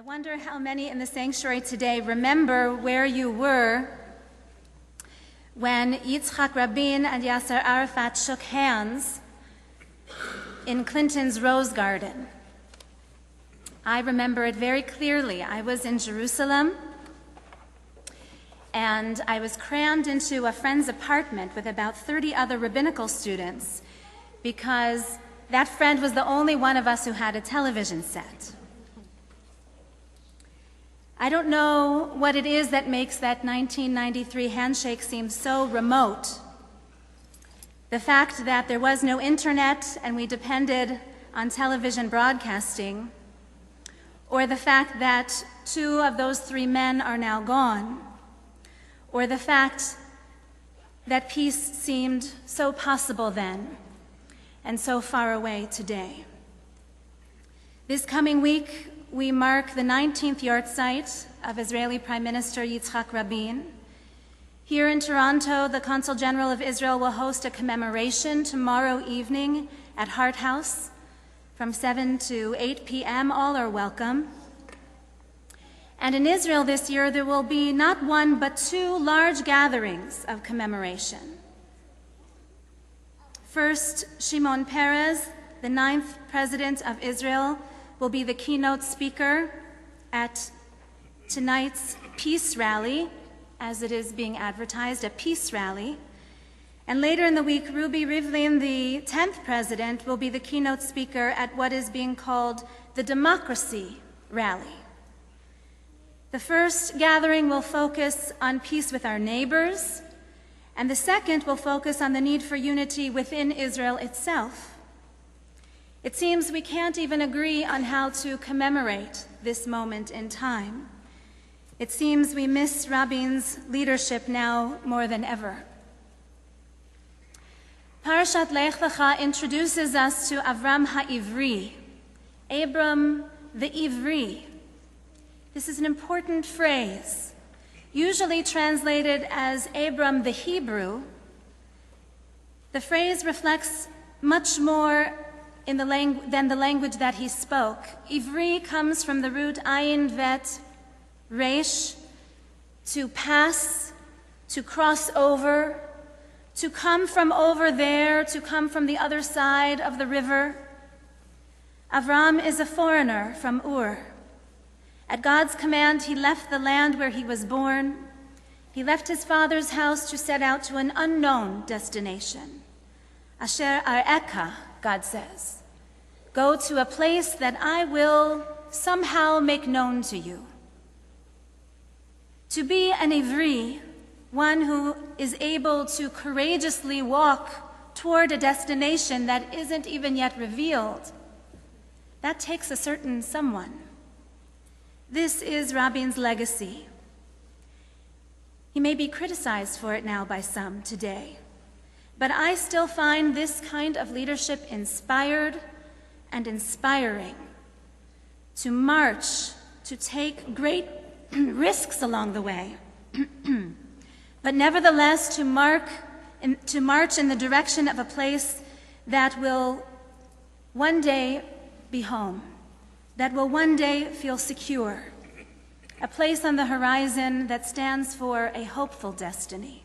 I wonder how many in the sanctuary today remember where you were when Yitzhak, Rabin, and Yasser Arafat shook hands in Clinton's Rose Garden. I remember it very clearly. I was in Jerusalem, and I was crammed into a friend's apartment with about 30 other rabbinical students because that friend was the only one of us who had a television set. I don't know what it is that makes that 1993 handshake seem so remote. The fact that there was no internet and we depended on television broadcasting, or the fact that 2 of those 3 men are now gone, or the fact that peace seemed so possible then and so far away today. This coming week, we mark the 19th yahrzeit of Israeli Prime Minister Yitzhak Rabin. Here in Toronto, the Consul General of Israel will host a commemoration tomorrow evening at Hart House from 7 to 8 p.m. All are welcome. And in Israel this year, there will be not 1 but 2 large gatherings of commemoration. First, Shimon Peres, the 9th President of Israel, will be the keynote speaker at tonight's peace rally, as it is being advertised, a peace rally. And later in the week, Ruby Rivlin, the 10th president, will be the keynote speaker at what is being called the Democracy Rally. The first gathering will focus on peace with our neighbors, and the second will focus on the need for unity within Israel itself. It seems we can't even agree on how to commemorate this moment in time. It seems we miss Rabin's leadership now more than ever. Parashat Lech Lecha introduces us to Avram HaIvri, Abram the Ivri. This is an important phrase, usually translated as Abram the Hebrew. The phrase reflects much more than the language that he spoke. Ivri comes from the root ayin vet resh, to pass, to cross over, to come from over there, to come from the other side of the river. Avram is a foreigner from Ur. At God's command, he left the land where he was born. He left his father's house to set out to an unknown destination. Asher ar'eka, God says, go to a place that I will somehow make known to you. To be an Ivri, one who is able to courageously walk toward a destination that isn't even yet revealed, that takes a certain someone. This is Rabin's legacy. He may be criticized for it now by some today, but I still find this kind of leadership inspired and inspiring. To march, to take great risks along the way, but nevertheless to march in the direction of a place that will one day be home, that will one day feel secure, a place on the horizon that stands for a hopeful destiny.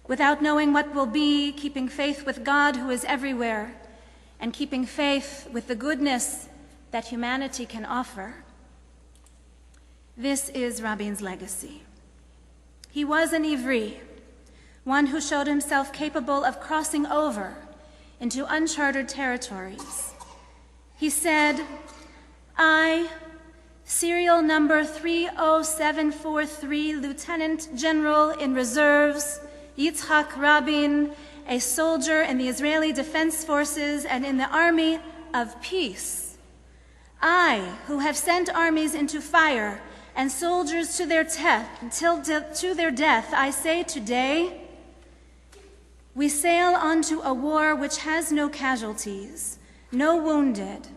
Without knowing what will be, keeping faith with God who is everywhere, and keeping faith with the goodness that humanity can offer. This is Rabin's legacy. He was an Ivri, one who showed himself capable of crossing over into uncharted territories. He said, I, serial number 30743, Lieutenant General in Reserves, Yitzhak Rabin, a soldier in the Israeli Defense Forces and in the Army of Peace. I, who have sent armies into fire and soldiers to their death, I say today, we sail onto a war which has no casualties, no wounded,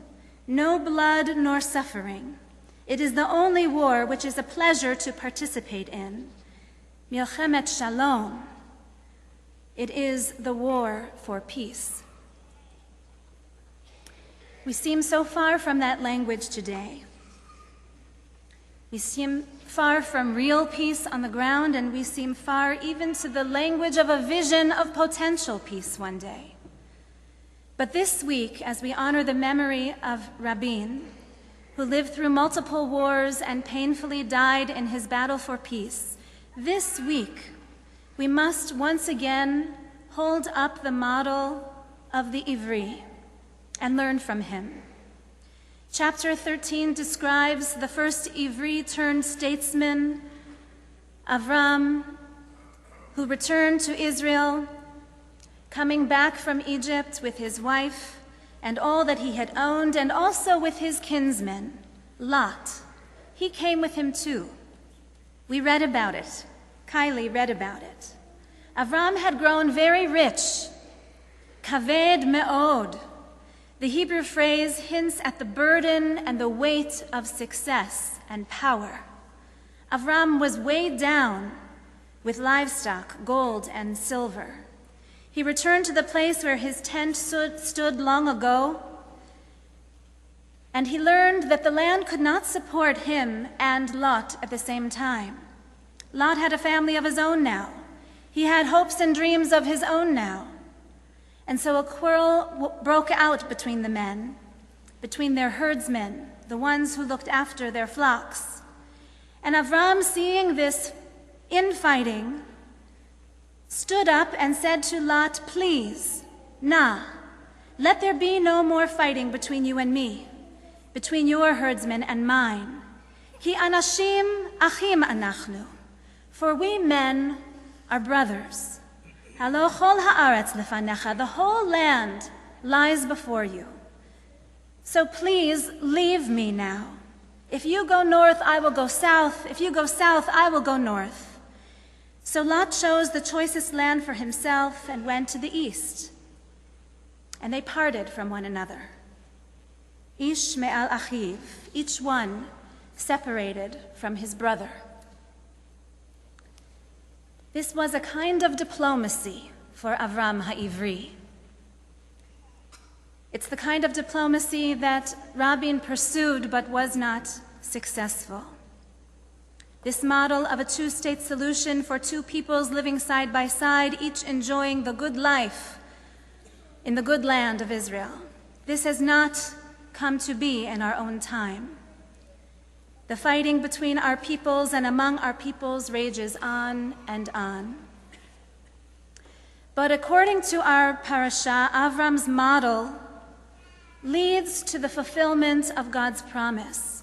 no blood nor suffering. It is the only war which is a pleasure to participate in. Milchemet Shalom. It is the war for peace. We seem so far from that language today. We seem far from real peace on the ground, and we seem far even to the language of a vision of potential peace one day. But this week, as we honor the memory of Rabin, who lived through multiple wars and painfully died in his battle for peace, this week we must once again hold up the model of the Ivri and learn from him. Chapter 13 describes the first Ivri turned statesman, Avram, who returned to Israel, coming back from Egypt with his wife and all that he had owned, and also with his kinsman, Lot. He came with him too. We read about it. Kylie read about it. Avram had grown very rich, kaved me'od. The Hebrew phrase hints at the burden and the weight of success and power. Avram was weighed down with livestock, gold, and silver. He returned to the place where his tent stood long ago, and he learned that the land could not support him and Lot at the same time. Lot had a family of his own now. He had hopes and dreams of his own now. And so a quarrel broke out between the men, between their herdsmen, the ones who looked after their flocks. And Avram, seeing this infighting, stood up and said to Lot, "Please, let there be no more fighting between you and me, between your herdsmen and mine. Ki anashim achim anachnu, for we men are brothers. Halo chol haaretz lefanecha, the whole land lies before you. So please leave me now. If you go north, I will go south. If you go south, I will go north." So Lot chose the choicest land for himself and went to the east. And they parted from one another. Ish me'al achiv, each one separated from his brother. This was a kind of diplomacy for Avram HaIvri. It's the kind of diplomacy that Rabin pursued but was not successful. This model of a two-state solution for two peoples living side by side, each enjoying the good life in the good land of Israel. This has not come to be in our own time. The fighting between our peoples and among our peoples rages on and on. But according to our parasha, Avram's model leads to the fulfillment of God's promise.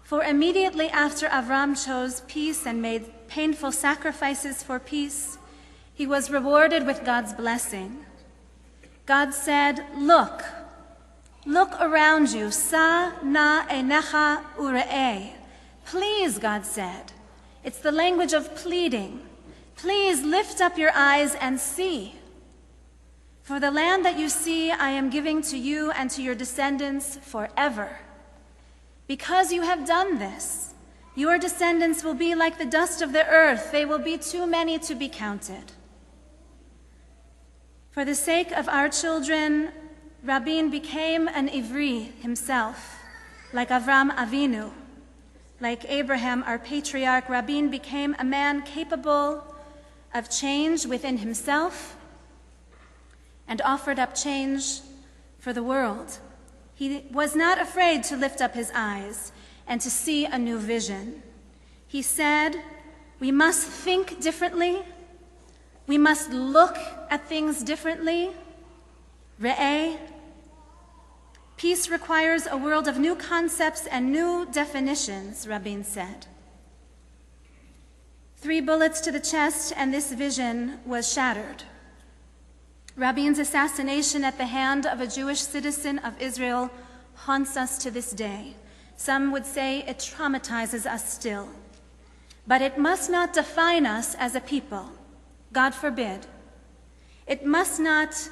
For immediately after Avram chose peace and made painful sacrifices for peace, he was rewarded with God's blessing. God said, Look around you, sa na enecha ure'eh. Please, God said. It's the language of pleading. Please lift up your eyes and see. For the land that you see, I am giving to you and to your descendants forever. Because you have done this, your descendants will be like the dust of the earth. They will be too many to be counted. For the sake of our children, Rabin became an Ivri himself, like Avram Avinu. Like Abraham, our patriarch, Rabin became a man capable of change within himself and offered up change for the world. He was not afraid to lift up his eyes and to see a new vision. He said, we must think differently. We must look at things differently. Re'eh. Peace requires a world of new concepts and new definitions, Rabin said. 3 bullets to the chest, and this vision was shattered. Rabin's assassination at the hand of a Jewish citizen of Israel haunts us to this day. Some would say it traumatizes us still. But it must not define us as a people. God forbid. It must not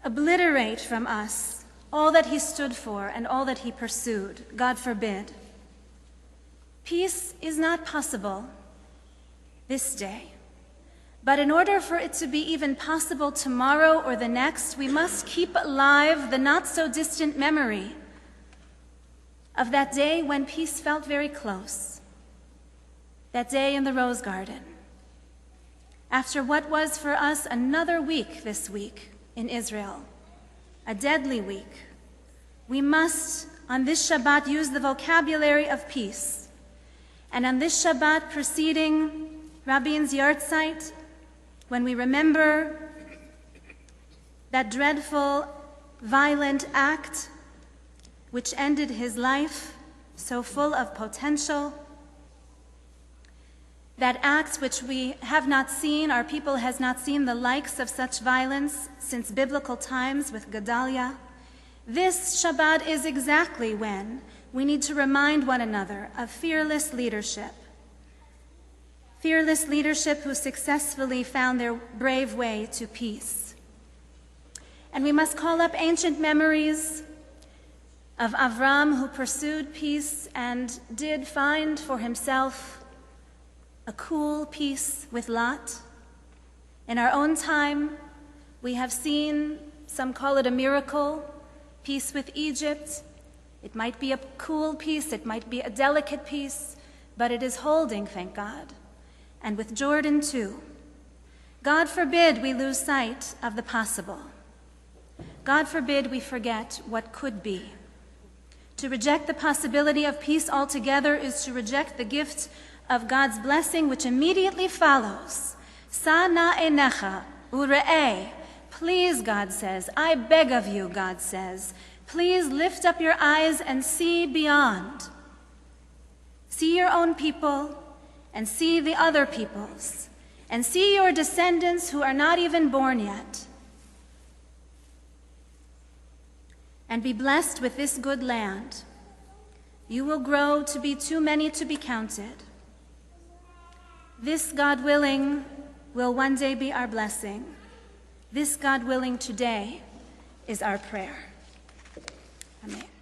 obliterate from us all that he stood for and all that he pursued. God forbid. Peace is not possible this day. But in order for it to be even possible tomorrow or the next, we must keep alive the not-so-distant memory of that day when peace felt very close, that day in the Rose Garden, after what was for us another week this week in Israel, a deadly week. We must, on this Shabbat, use the vocabulary of peace. And on this Shabbat preceding Rabin's yahrzeit, when we remember that dreadful, violent act which ended his life, so full of potential, that act which we have not seen, our people has not seen the likes of such violence since biblical times with Gedaliah. This Shabbat is exactly when we need to remind one another of fearless leadership. Fearless leadership who successfully found their brave way to peace. And we must call up ancient memories of Avram, who pursued peace and did find for himself a cool peace with Lot. In our own time, we have seen, some call it a miracle, peace with Egypt. It might be a cool peace, it might be a delicate peace, but it is holding, thank God. And with Jordan too. God forbid we lose sight of the possible. God forbid we forget what could be. To reject the possibility of peace altogether is to reject the gift of God's blessing, which immediately follows. Sa na enecha ure'eh. Please, God says, I beg of you, God says, please lift up your eyes and see beyond. See your own people and see the other peoples, and see your descendants who are not even born yet. And be blessed with this good land. You will grow to be too many to be counted. This, God willing, will one day be our blessing. This, God willing, today is our prayer. Amen.